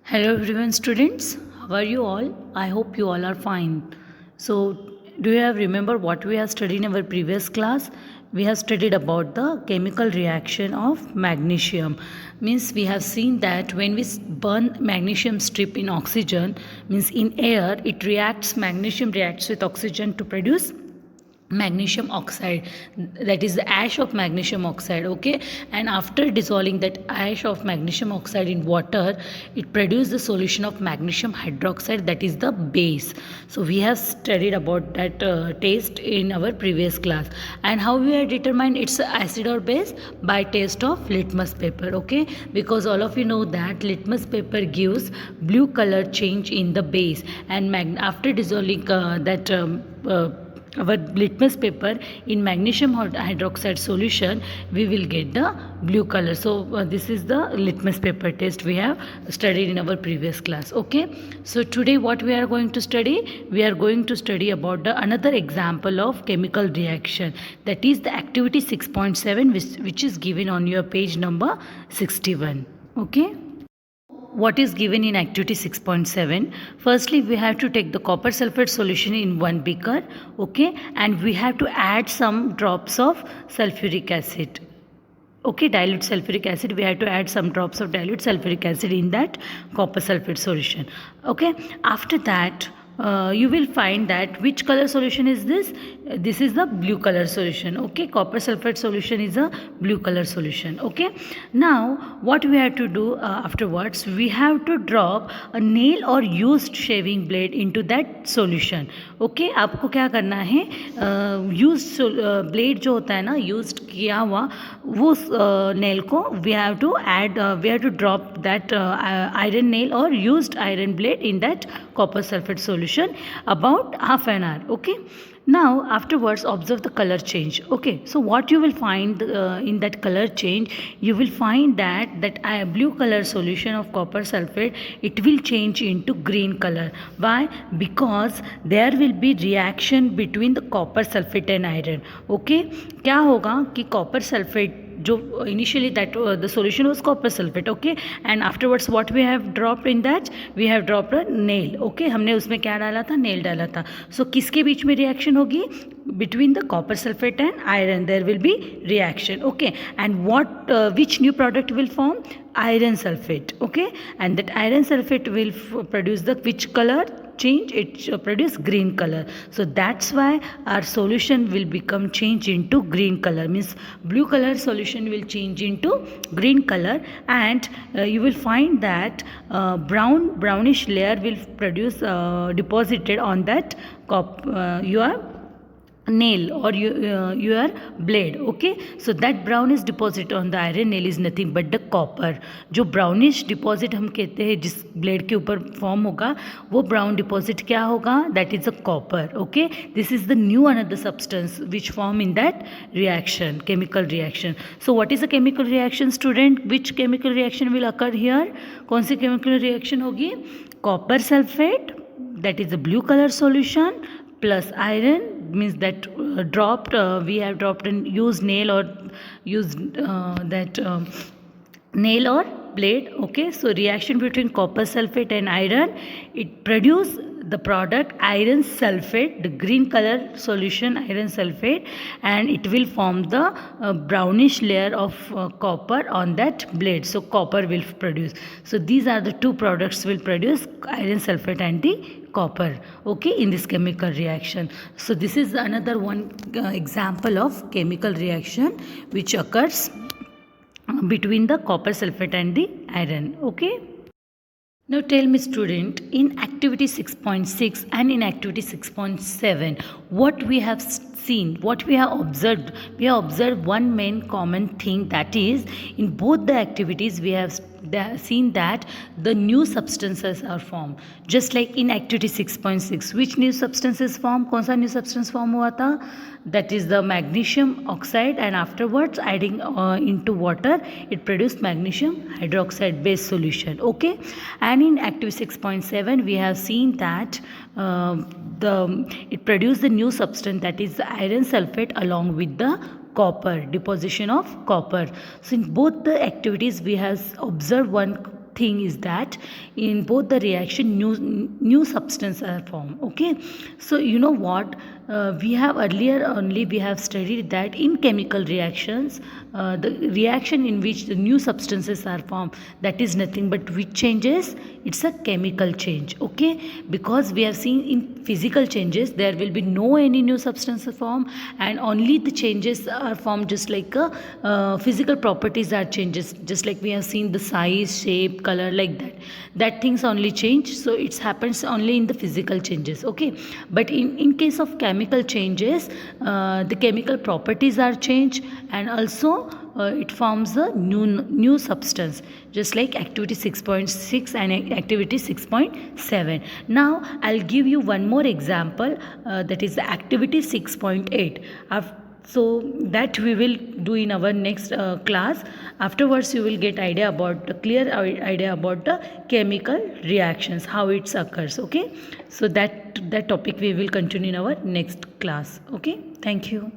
Hello everyone students, how are you all? I hope you all are fine. So do you have remember what we have studied in our previous class? We have studied about the chemical reaction of magnesium. Means we have seen that when we burn magnesium strip in oxygen, means in air, magnesium reacts with oxygen to produce magnesium oxide, that is the ash of magnesium oxide. Okay, and after dissolving that ash of magnesium oxide in water, it produces the solution of magnesium hydroxide, that is the base. So we have studied about that taste in our previous class, and how we have determined it's acid or base by taste of litmus paper. Okay, because all of you know that litmus paper gives blue color change in the base, and after dissolving our litmus paper in magnesium hydroxide solution, we will get the blue color. So this is the litmus paper test we have studied in our previous class. Okay, so today what we are going to study, we are going to study about another example of chemical reaction, that is the activity 6.7, which is given on your page number 61. Okay, what is given in activity 6.7? Firstly, we have to take the copper sulfate solution in one beaker. Okay, and we have to add some drops of sulfuric acid. Okay, dilute sulfuric acid, we have to add some drops of dilute sulfuric acid in that copper sulfate solution. Okay, after that you will find that which color solution is this. This is the blue color solution. Okay, copper sulfate solution is a blue color solution. Okay, now what we have to do afterwards, we have to drop a nail or used shaving blade into that solution. Okay, आपको क्या करना है, used blade जो होता है ना, used किया हुआ, वो nail को we have to add, we have to drop that iron nail or used iron blade in that copper sulfate solution about half an hour. Okay, now afterwards observe the color change. Okay, so what you will find in that color change, you will find that blue color solution of copper sulfate, it will change into green color. Why? Because there will be reaction between the copper sulfate and iron. Okay, क्या होगा कि copper sulfate जो initially that the solution was copper sulfate. Okay, and afterwards what we have dropped in that, we have dropped a nail. Okay, हमने उसमें क्या डाला था, nail डाला था. So किसके बीच में reaction होगी? Between the copper sulfate and iron there will be reaction. Okay, and what which new product will form? Iron sulfate. Okay, and that iron sulfate will produce the which color change? It produce green color. So that's why our solution will become change into green color, means blue color solution will change into green color, and you will find that brownish layer will produce deposited on that your nail or your blade. Okay, so that brown is deposit on the iron nail is nothing but the copper. जो brownish deposit हम कहते हैं जिस blade के ऊपर form होगा, वो brown deposit क्या होगा? That is a copper. Okay, this is the new another substance which form in that reaction, chemical reaction. So what is a chemical reaction, student? Which chemical reaction will occur here? कौन सी chemical reaction होगी? Copper sulfate, that is the blue color solution, plus iron, means that we have dropped and used nail or used nail or blade. Okay, so reaction between copper sulfate and iron, it produce the product iron sulfate, the green color solution iron sulfate, and it will form the brownish layer of copper on that blade. So copper will produce. So these are the two products will produce iron sulfate and the copper. Okay, in this chemical reaction. So this is another one example of chemical reaction which occurs between the copper sulfate and the iron. Okay, now tell me student, in activity 6.6 and in activity 6.7, what we have seen, what we have observed, one main common thing, that is in both the activities we have seen that the new substances are formed. Just like in activity 6.6, which new substances form? कौन सा new substance form हुआ था? That is the magnesium oxide, and afterwards adding into water, it produced magnesium hydroxide base solution. Okay, and in activity 6.7 we have seen that it produced the new substance, that is the iron sulfate along with the copper, deposition of copper. So in both the activities we have observed one thing is that in both the reaction new substance are formed. Okay, so you know what, we have earlier only we have studied that in chemical reactions, the reaction in which the new substances are formed, that is nothing but which changes, it's a chemical change. Okay, because we have seen in physical changes there will be no any new substances formed, and only the changes are formed, just like physical properties are changes, just like we have seen the size, shape, color, like that things only change. So it happens only in the physical changes. Okay, but in case of chemical changes, the chemical properties are changed, and also it forms a new substance, just like activity 6.6 and activity 6.7. Now I'll give you one more example, that is the activity 6.8. So that we will do in our next class. Afterwards you will get clear idea about the chemical reactions, how it occurs. Okay, so that topic we will continue in our next class. Okay, thank you.